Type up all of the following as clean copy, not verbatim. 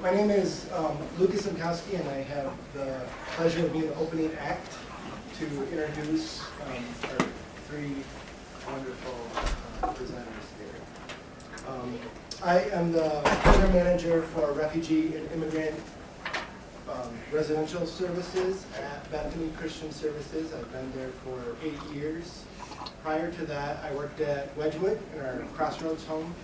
My name is Lucas Simkowski, and I have the pleasure of being the opening act to introduce our three wonderful presenters here. I am the program manager for Refugee and Immigrant Residential Services at Bethany Christian Services. I've been there for 8 years. Prior to that, I worked at Wedgwood in our Crossroads home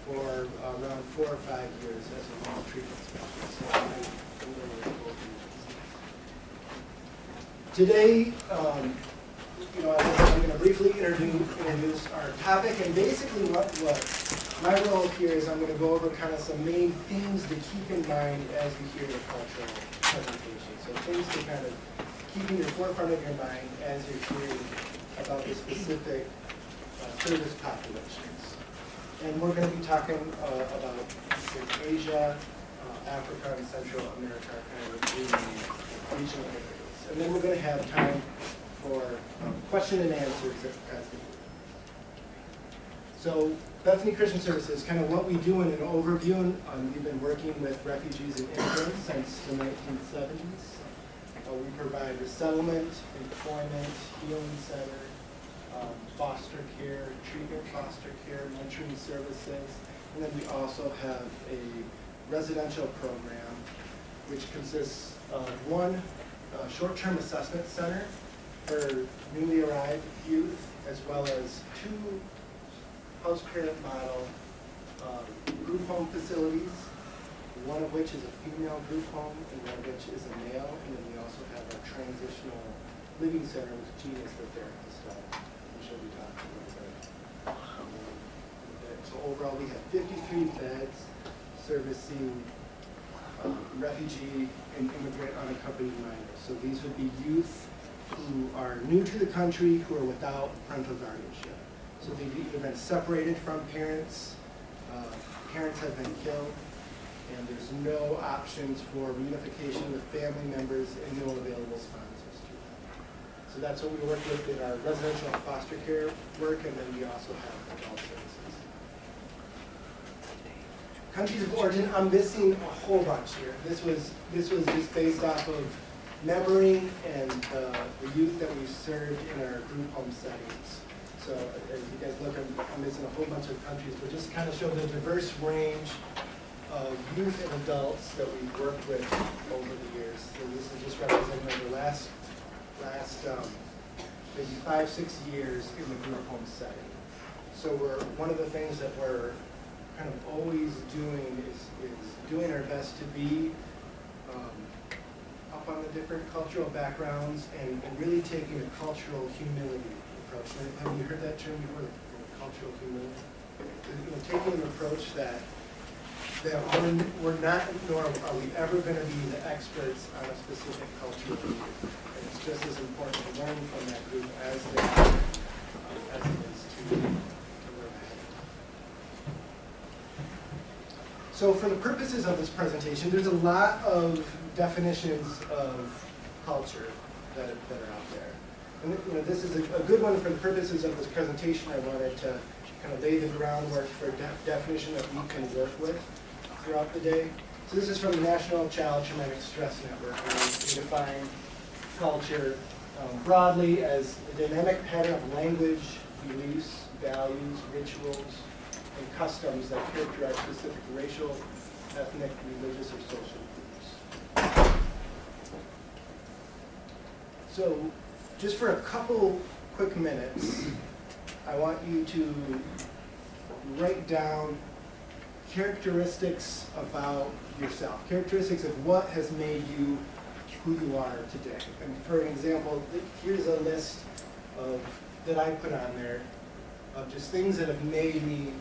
for around 4 or 5 years as a home treatment specialist. So I'm familiar with both regions. Today, I'm going to briefly introduce our topic, and basically what my role here is I'm going to go over kind of some main themes to keep in mind as we hear the cultural presentation. So things to kind of keep in the forefront of your mind as you're hearing about the specific service populations. And we're going to be talking about Asia, Africa, and Central America, kind of regional areas. And then we're going to have time for question and answers as needed. So Bethany Christian Services, kind of what we do in an overview, we've been working with refugees and immigrants since the 1970s. We provide resettlement, employment, healing center, foster care, treatment foster care, mentoring services, and then we also have a residential program which consists of one short-term assessment center for newly arrived youth, as well as 2 house-parent model group home facilities, one of which is a female group home and one of which is a male, and then we also have our transitional living center with Gina as the therapist, which she'll be talking about. So overall, we have 53 beds servicing refugee and immigrant unaccompanied minors. So these would be youth who are new to the country, who are without parental guardianship. So they've either been separated from parents, parents have been killed, and there's no options for reunification with family members and no available sponsors to them. So that's what we work with in our residential and foster care work, and then we also have adult services. Countries of origin, I'm missing a whole bunch here. This was just based off of memory and the youth that we've served in our group home settings. So as you guys look, I'm missing a whole bunch of countries, but just kind of show the diverse range of youth and adults that we've worked with over the years. So this is just representing the last maybe 5-6 years in the group home setting. So one of the things that we're kind of always doing is doing our best to be up on the different cultural backgrounds and really taking a cultural humility approach. Have you heard that term before, cultural humility? Taking an approach that we're not, nor are we ever going to be the experts on a specific cultural group. And it's just as important to learn from that group as it is to learn ahead. So for the purposes of this presentation, there's a lot of definitions of culture that are out there. And this is a good one for the purposes of this presentation. I wanted to kind of lay the groundwork for a definition that we can work with throughout the day. So this is from the National Child Traumatic Stress Network, where we define culture broadly as the dynamic pattern of language, beliefs, values, rituals, and customs that characterize specific racial, ethnic, religious, or social groups. So just for a couple quick minutes, I want you to write down characteristics about yourself, characteristics of what has made you who you are today. And for an example, here's a list that I put on there of just things that have made me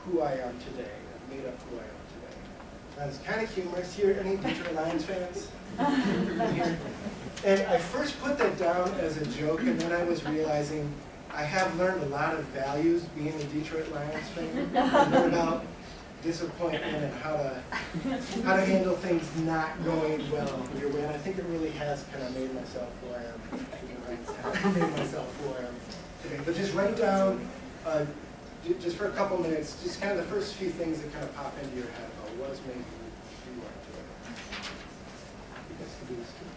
who I am today, that made up who I am today. Now, it's kind of humorous here. Any Detroit Lions fans? And I first put that down as a joke, and then I was realizing I have learned a lot of values being a Detroit Lions fan. I learned about disappointment and how to handle things not going well your way. And I think it really has kind of made myself who I am. Made myself who I am today. But just write down, just for a couple minutes, just kind of the first few things that kind of pop into your head about what's made you you want to. You guys can do this too.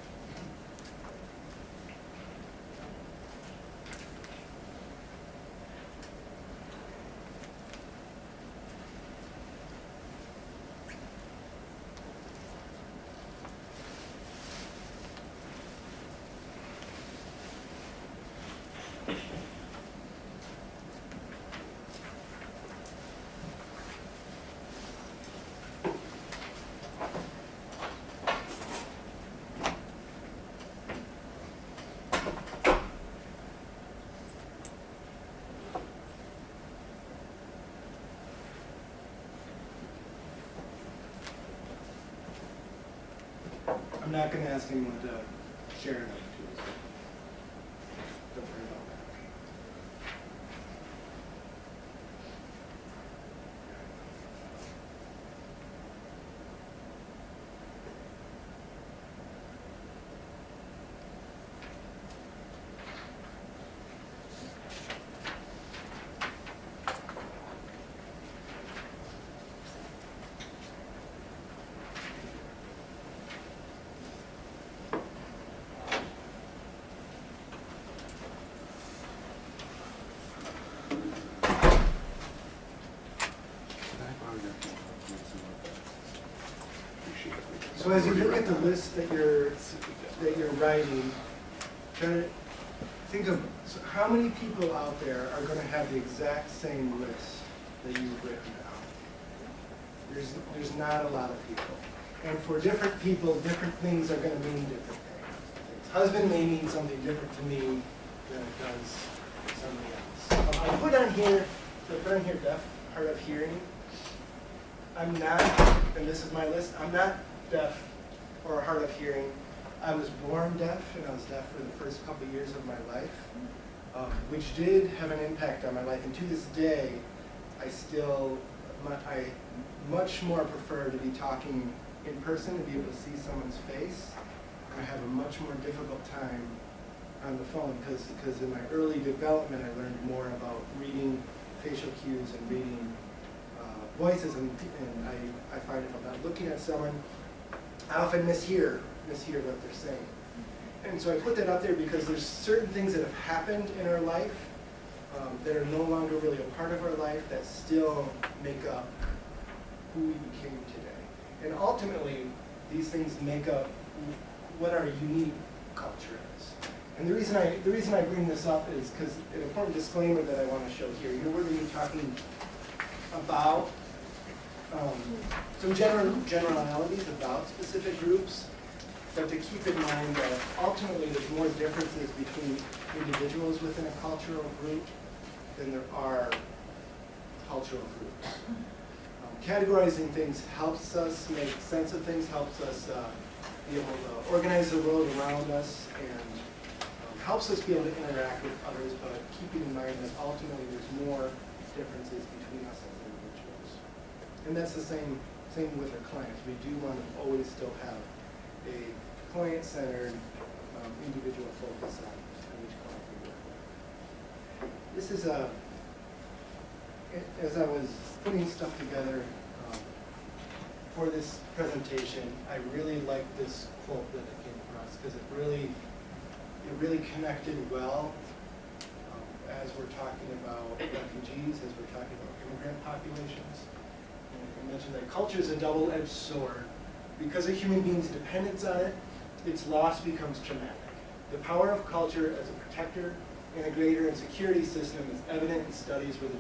I'm not going to ask anyone to share another tool. Don't worry about that. So as you look at the list that you're writing, try to think of how many people out there are going to have the exact same list that you've written down. There's not a lot of people, and for different people, different things are going to mean different things. Husband may mean something different to me than it does to somebody else. I put on here deaf, hard of hearing. I'm not, and this is my list. I'm not deaf or hard of hearing. I was born deaf, and I was deaf for the first couple of years of my life, which did have an impact on my life. And to this day, I much more prefer to be talking in person, to be able to see someone's face. I have a much more difficult time on the phone because in my early development, I learned more about reading facial cues and reading voices, and I find if I'm not looking at someone, I often mishear what they're saying. And so I put that up there because there's certain things that have happened in our life that are no longer really a part of our life that still make up who we became today. And ultimately, these things make up what our unique culture is. And the reason I bring this up is because an important disclaimer that I want to show here. We're going to be talking about some generalities about specific groups, but to keep in mind that ultimately there's more differences between individuals within a cultural group than there are cultural groups. Categorizing things helps us make sense of things, helps us be able to organize the world around us, and helps us be able to interact with others, but keeping in mind that ultimately there's more differences between us as individuals. And that's the same with our clients. We do want to always still have a client-centered, individual focus on each client we work with. This is as I was putting stuff together for this presentation, I really liked this quote that I came across because it really connected well as we're talking about refugees, as we're talking about immigrant populations. I mentioned that culture is a double-edged sword. Because a human being's dependence on it, its loss becomes traumatic. The power of culture as a protector, integrator, and security system is evident in studies where the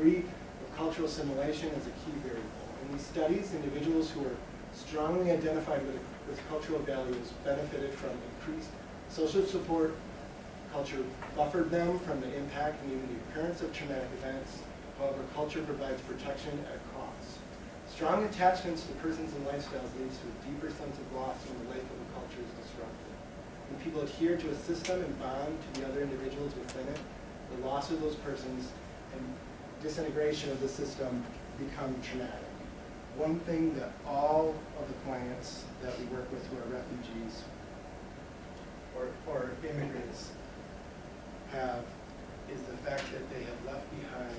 degree of cultural assimilation is a key variable. In these studies, individuals who are strongly identified with cultural values benefited from increased social support. Culture buffered them from the impact and even the occurrence of traumatic events. However, culture provides protection at a cost. Strong attachments to persons and lifestyles leads to a deeper sense of loss when the life of a culture is disrupted. When people adhere to a system and bond to the other individuals within it, the loss of those persons and disintegration of the system become traumatic. One thing that all of the clients that we work with who are refugees or immigrants have is the fact that they have left behind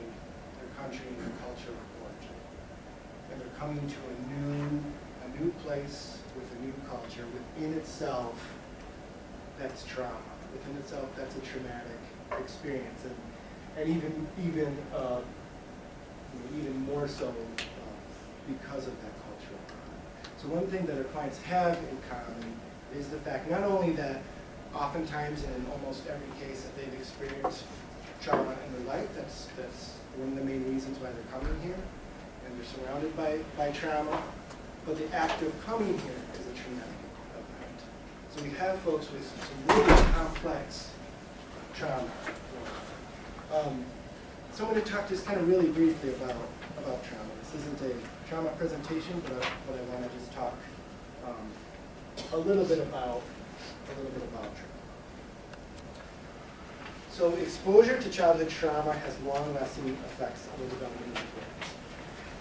their country and their culture of origin. And they're coming to a new new place with a new culture, within itself, that's trauma. Within itself, that's a traumatic experience, and even more so because of that cultural trauma. So one thing that our clients have in common is the fact not only that oftentimes in almost every case that they've experienced trauma in their life, that's one of the main reasons why they're coming here, and they're surrounded by trauma, but the act of coming here is a traumatic event. So we have folks with some really complex trauma. So I'm going to talk just kind of really briefly about trauma. This isn't a trauma presentation, but I want to just talk a little bit about trauma. So exposure to childhood trauma has long-lasting effects on the development of kids.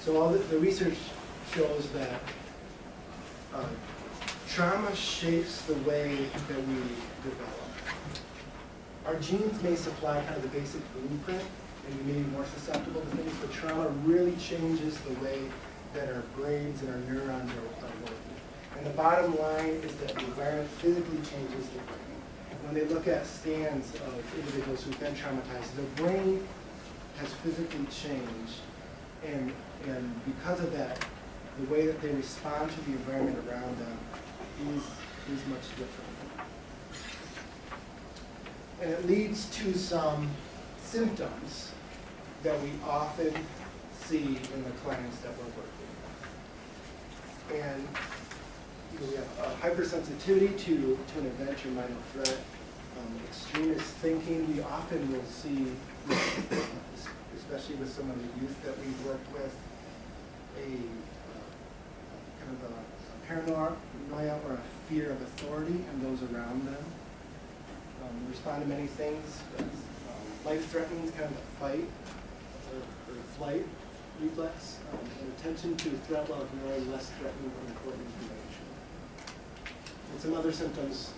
So all the research shows that trauma shapes the way that we develop. Our genes may supply kind of the basic blueprint, and we may be more susceptible to things, but trauma really changes the way that our brains and our neurons are working. And the bottom line is that the environment physically changes the brain. When they look at scans of individuals who've been traumatized, their brain has physically changed, and because of that, the way that they respond to the environment around them is much different. And it leads to some symptoms that we often see in the clients that we're working with. And we have a hypersensitivity to an event or minor threat, extremist thinking. We often will see, especially with some of the youth that we've worked with, a kind of a paranoia or a fear of authority and those around them. Respond to many things. Life-threatening, kind of a fight or flight reflex, and attention to threat while ignoring less threatening or important information. And some other symptoms,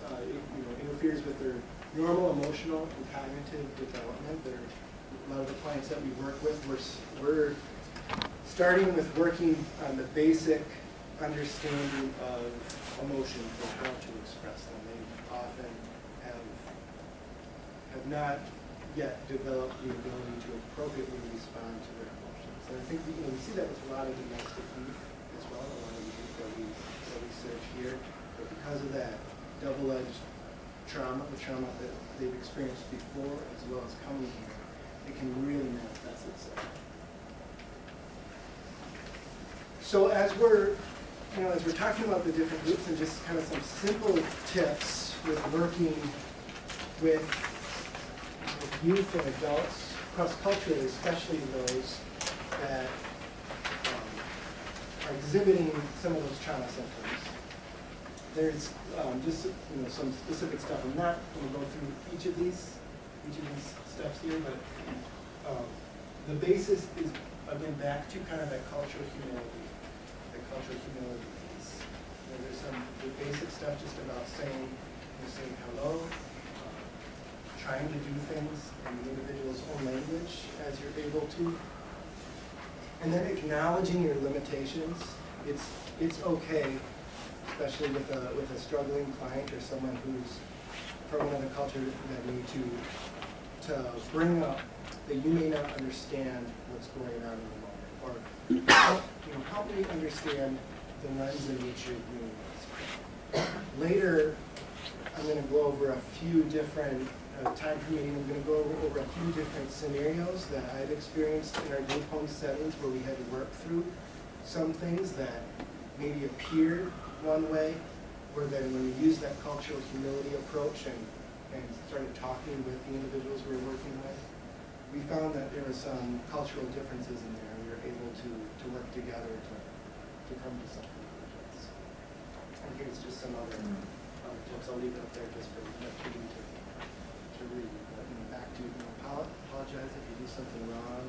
interferes with their normal emotional and cognitive development. A lot of the clients that we work with, we're starting with working on the basic understanding of emotions and how to express them. They often have not yet developed the ability to appropriately respond to their emotions. And I think we see that with a lot of domestic youth as well, a lot of the youth that we serve here. But because of that double-edged trauma, the trauma that they've experienced before as well as coming here, it can really manifest itself. So as we're talking about the different groups and just kind of some simple tips with working with youth and adults, cross-culturally, especially those that are exhibiting some of those trauma symptoms. There's just some specific stuff. I'm not going to go through each of these steps here, but the basis is again back to kind of that cultural humility. Piece. There's some basic stuff just about saying hello, trying to do things in the individual's own language as you're able to, and then acknowledging your limitations. It's okay, especially with a struggling client or someone who's from another culture that need to bring up that you may not understand what's going on in the moment, or help me understand the lens in which you're viewing this. Later, I'm going to go over a few different, time permitting, I'm going to go over a few different scenarios that I've experienced in our group home settings where we had to work through some things that maybe appeared one way, where then when we used that cultural humility approach and started talking with the individuals we were working with, we found that there were some cultural differences in there. We were able to work together to come to some conclusions. And here's just some other tips. I'll leave it up there just for you to read. But back to apologize if you do something wrong.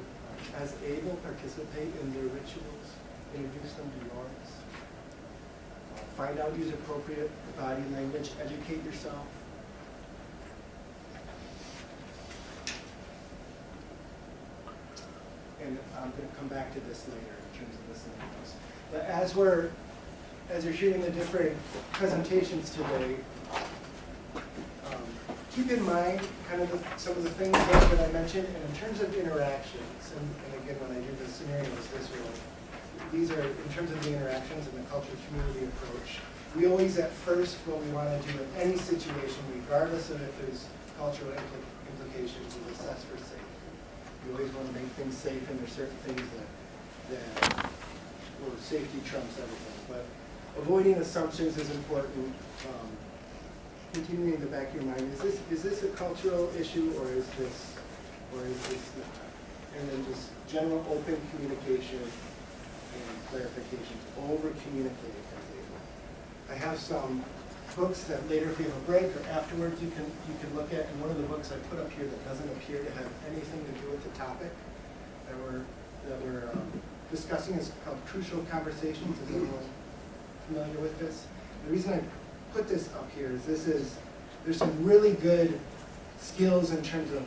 As able, participate in their rituals. Introduce them to yours. Find out, use appropriate body language. Educate yourself. And I'm going to come back to this later in terms of the scenarios. But as you're hearing the different presentations today, keep in mind kind of some of the things that I mentioned, and in terms of interactions, and again, when I do the scenarios visual, these are in terms of the interactions and the culture community approach. We always, at first, what we want to do in any situation, regardless of if there's cultural implications, is assess for safety. We always want to make things safe, and there's certain things that well, safety trumps everything. But avoiding assumptions is important. Continuing in the back of your mind, is this a cultural issue, or is this not? And then just general open communication and clarification. Over communicate as able. I have some books that later, if you have a break or afterwards, you can look at. And one of the books I put up here that doesn't appear to have anything to do with the topic that we're discussing is called Crucial Conversations. Is anyone familiar with this? The reason I put this up here is there's some really good skills in terms of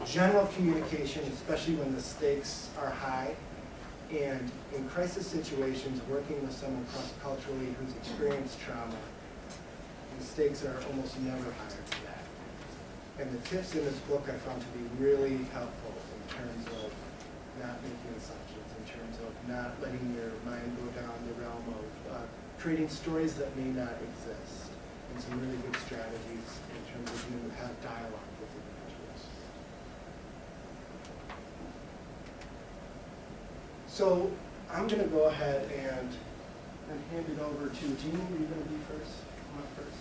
general communication, especially when the stakes are high, and in crisis situations, working with someone cross-culturally who's experienced trauma, the stakes are almost never higher than that. And the tips in this book I found to be really helpful in terms of not making assumptions, in terms of not letting your mind go down the realm of creating stories that may not exist, and some really good strategies in terms of you have dialogue with individuals. So I'm going to go ahead and hand it over to Jean. Are you going to be first? Come up first.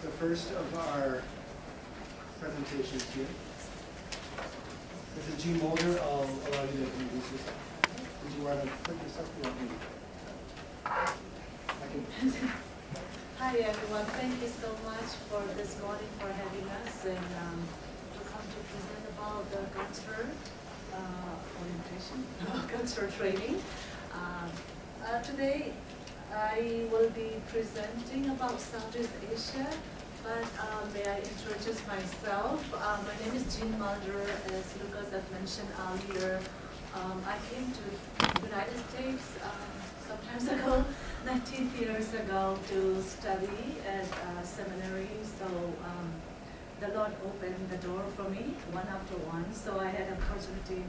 The first of our presentations here. This is Jean Mulder. I'll allow you to introduce yourself. Did you want to put yourself? Hi everyone, thank you so much for this morning for having us and to come to present about the culture orientation, culture training. Today I will be presenting about Southeast Asia, but may I introduce myself? My name is Jean Mulder. As Lucas had mentioned earlier, I came to the United States sometimes ago, 19 years ago, to study at seminary. So the Lord opened the door for me one after one. So I had an opportunity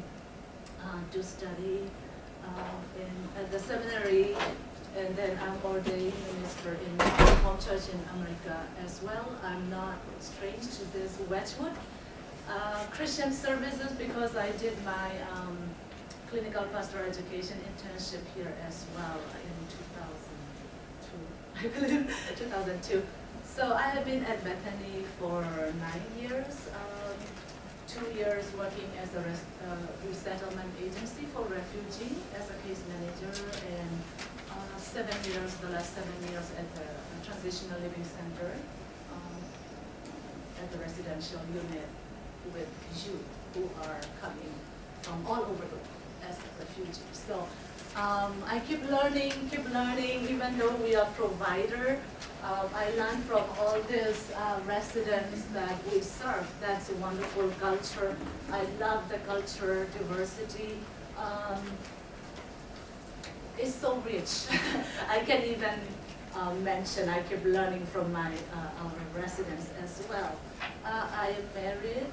to study at the seminary, and then I'm ordained minister in Reformed Church in America as well. I'm not strange to this Wedgwood Christian Services because I did my clinical pastoral education internship here as well in 2002, I believe, 2002. So I have been at Bethany for 9 years, 2 years working as a resettlement agency for refugee as a case manager, and 7 years, the last 7 years at the Transitional Living Center at the residential unit with youth who are coming from all over the world as refugees. So I keep learning, even though we are provider. I learn from all these residents that we serve. That's a wonderful culture. I love the culture, diversity. It's so rich. I can even mention, I keep learning from our residents as well. I am married,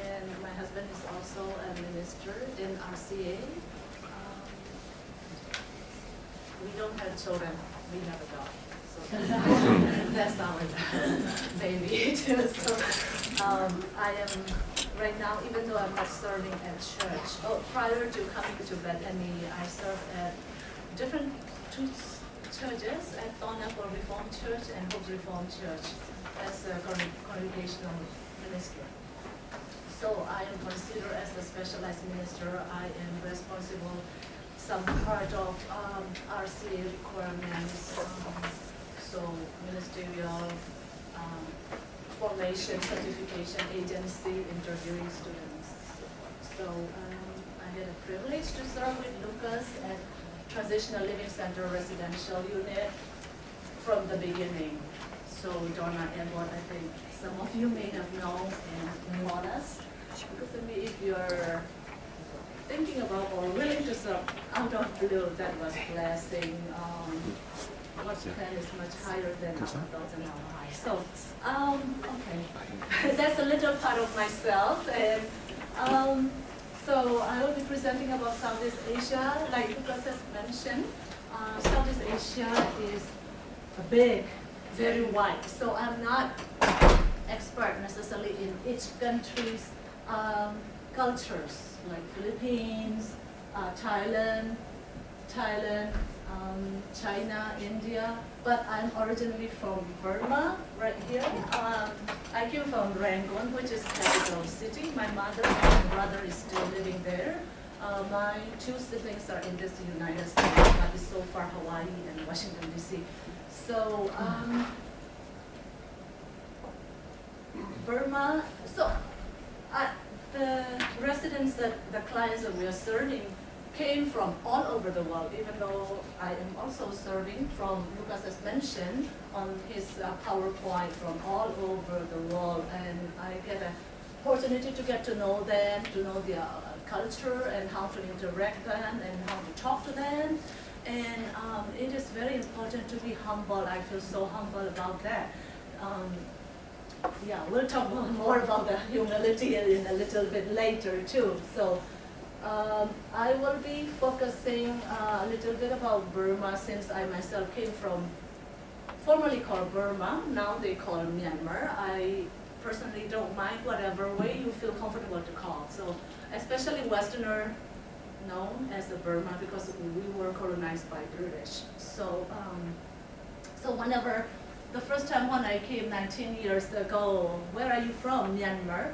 and my husband is also a minister in RCA. We don't have children, we have a dog. So that's our baby too. So I am right now, even though I'm not serving at church. Prior to coming to Bethany, I served at different two churches, at Thornapple Reformed Church and Hope Reformed Church as a congregational minister. So I am considered as a specialized minister. I am responsible some part of RCA requirements, so ministerial formation, certification agency, interviewing students. So I had a privilege to serve with Lucas at Transitional Living Center Residential Unit from the beginning. So Donna Edward, I think some of you may have known and known us. Because of me, if you're thinking about or willing to serve out of blue, that was blessing. One span is much higher than our adults and our high. So, okay, that's a little part of myself, and so I will be presenting about Southeast Asia. Like Lucas has mentioned, Southeast Asia is big, very wide. So I'm not expert necessarily in each country's cultures, like Philippines, Thailand, China, India, but I'm originally from Burma, right here. I came from Rangoon, which is capital city. My mother and brother is still living there. My two siblings are in this United States, but it's so far Hawaii and Washington, D.C. So, Burma, so the residents the clients that we are serving came from all over the world, even though I am also serving from, Lucas has mentioned on his PowerPoint, from all over the world, and I get an opportunity to get to know them, to know their culture and how to interact them and how to talk to them. And it is very important to be humble. I feel so humble about that. Yeah, we'll talk more about the humility in a little bit later too. So I will be focusing a little bit about Burma, since I myself came from formerly called Burma, now they call Myanmar. I personally don't mind whatever way you feel comfortable to call. So especially Westerner known as the Burma, because we were colonized by British. So so whenever the first time when I came 19 years ago, where are you from? Myanmar.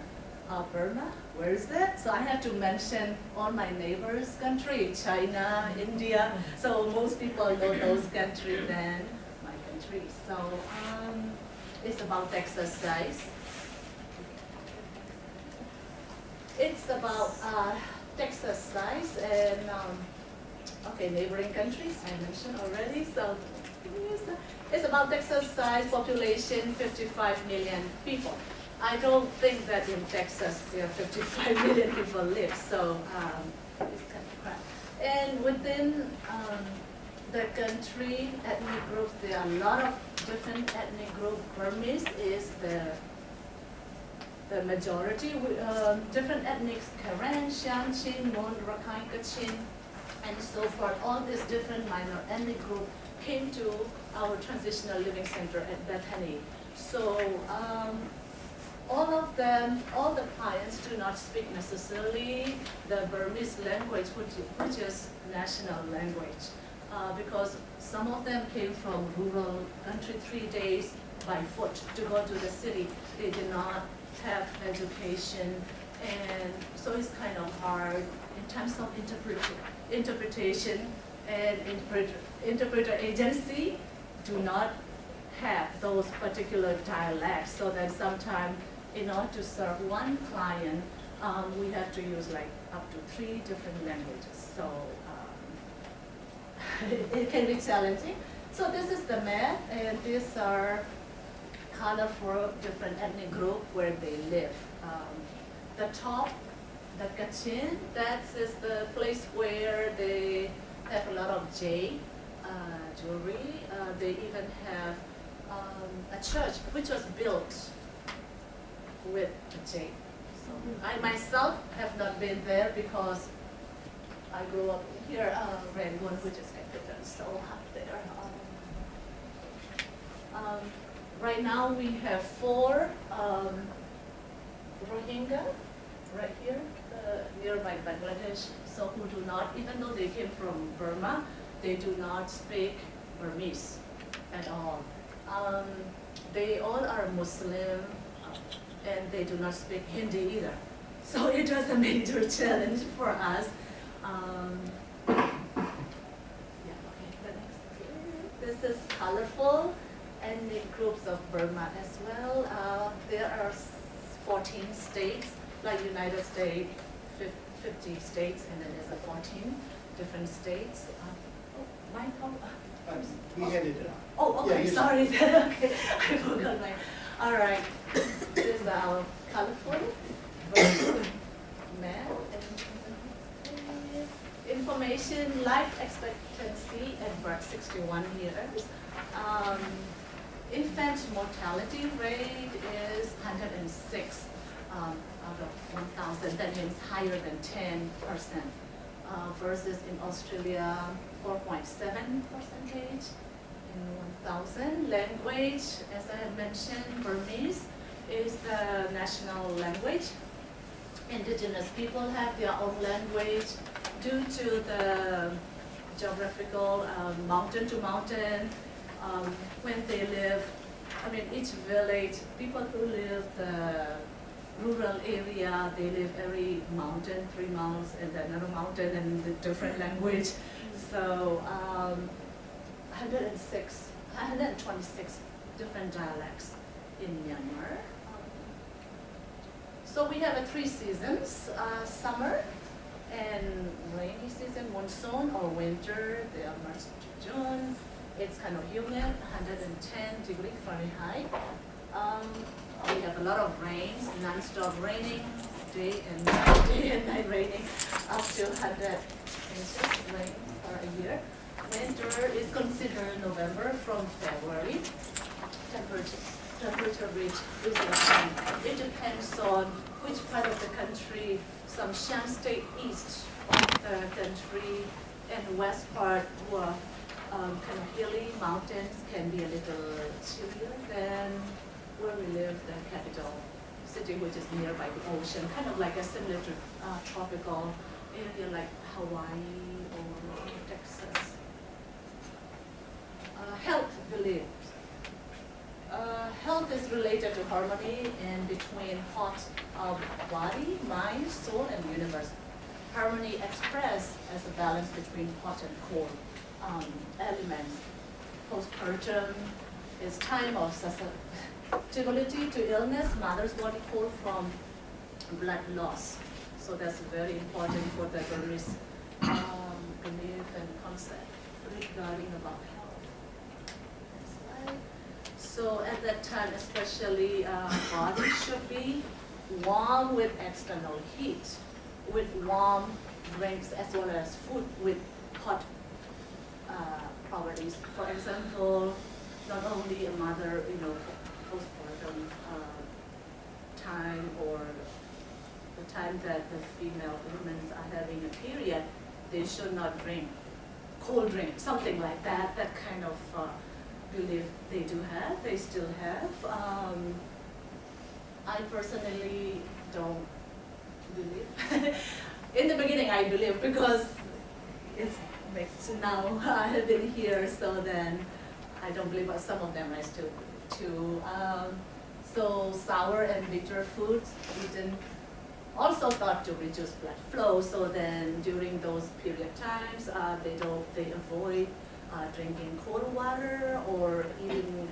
Burma, where is that? So I have to mention all my neighbors' country, China, India. So most people know those countries than my country. So it's about exercise. It's about exercise and okay, neighboring countries I mentioned already. So it's about exercise. Population 55 million people. I don't think that in Texas there are 55 million people live, so it's kind of crap. And within the country, ethnic groups, there are a lot of different ethnic groups. Burmese is the majority. Different ethnics, Karen, Shan, Mon, Rakhine, Kachin, and so forth. All these different minor ethnic groups came to our transitional living center at Bethany. So all of them, all the clients do not speak necessarily the Burmese language, which is national language, because some of them came from rural country 3 days by foot to go to the city. They did not have education, and so it's kind of hard in terms of interpretation, and interpreter agency do not have those particular dialects, so that sometimes in order to serve one client, we have to use like up to 3 different languages. So it can be challenging. So this is the map, and these are colorful different ethnic groups where they live. The top, the Kachin, that is the place where they have a lot of jade jewelry. They even have a church which was built with jade. So I myself have not been there because I grew up here, Rangoon, which is capital, so hot there. Right now we have 4 Rohingya right here, nearby Bangladesh, so who do not, even though they came from Burma, they do not speak Burmese at all. They all are Muslim, and they do not speak Hindi either. So it was a major challenge for us. This is colorful ethnic groups of Burma as well. There are 14 states, like United States, 50 states, and then there's 14 different states. We handed it out. Oh, okay, Yeah, sorry. Okay, I forgot my. All right, this is our colorful map. In information, life expectancy at birth 61 years. Infant mortality rate is 106 out of 1,000. That means higher than 10%. Versus in Australia, 4.7% in 1,000. Language, as I had mentioned, Burmese is the national language. Indigenous people have their own language due to the geographical mountain to mountain. When they live, I mean, each village, people who live the rural area, they live every mountain, 3 miles, and then another mountain and the different language. So 126 different dialects in Myanmar. So we have 3 seasons, summer and rainy season, monsoon or winter, they are March to June. It's kind of humid, 110 degrees Fahrenheit. We have a lot of rains, non-stop raining, day and night raining, up to 100 inches rain per year. Winter is considered November from February. Temperature reach freezing point. It depends on which part of the country. Some Shan State east of the country and west part were kind of hilly mountains can be a little chillier than where we live, the capital city, which is nearby the ocean, kind of like a similar to tropical area like Hawaii or Texas. Health beliefs. Health is related to harmony in between heart of body, mind, soul, and universe. Harmony expressed as a balance between hot and cold elements. Postpartum is time of susceptibility to illness, mother's body cold from blood loss. So that's very important for the Burmese belief and concept regarding about health. Next slide. So at that time, especially body should be warm with external heat, with warm drinks as well as food with hot properties. For example, not only a mother, postpartum time or the time that the female women are having a period, they should not drink cold drink, something like that. That kind of belief they do have, they still have. I personally don't believe. In the beginning, I believed because it's now I have been here, so then I don't believe, but some of them I still believe too. So sour and bitter foods eaten also thought to reduce blood flow. So then during those period times, they avoid drinking cold water or eating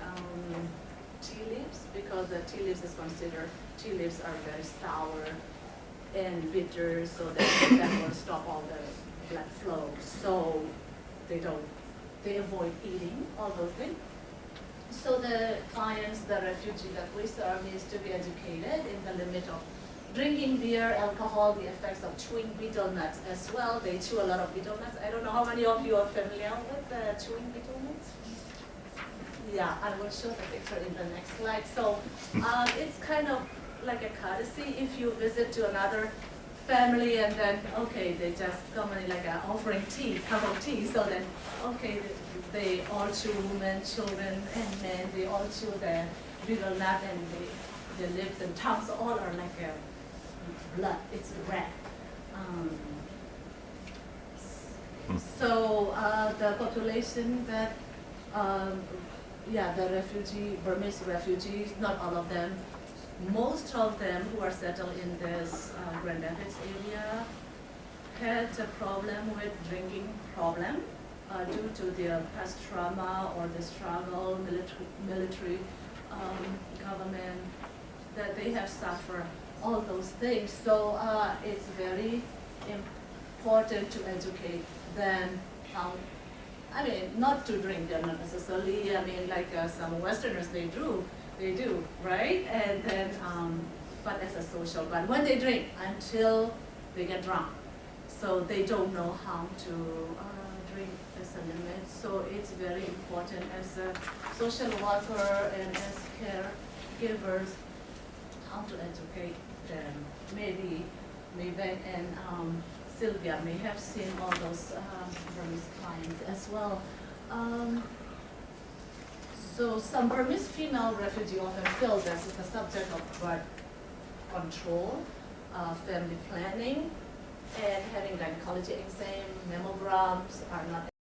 tea leaves, because the tea leaves is considered, tea leaves are very sour and bitter, so that will stop all the blood flow. So they avoid eating all those things. So the clients, the refugee that we serve needs to be educated in the limit of drinking beer, alcohol, the effects of chewing betel nuts as well. They chew a lot of betel nuts. I don't know how many of you are familiar with chewing betel nuts. Yeah, I will show the picture in the next slide. So it's kind of like a courtesy if you visit to another family and then, okay, they just come and like offering tea, cup of tea. So then, okay, they all chew, women, children, and men, they all chew the betel nut, and their lips and tongues all are like a blood, it's red. So the population that, the Burmese refugees, not all of them, most of them who are settled in this Grand Rapids area had a problem with drinking problem due to their past trauma or the struggle, military government, that they have suffered all those things. So it's very important to educate them how, not to drink, they're not necessarily, like some Westerners, they do, right? And then, but as a social, but when they drink until they get drunk. so they don't know how to drink as a limit. So it's very important as a social worker and as caregivers how to educate them. Maybe Maybank and Sylvia may have seen all those Burmese clients as well. So some Burmese female refugees often feel this is the subject of birth control, family planning, and having gynecology exam, mammograms are not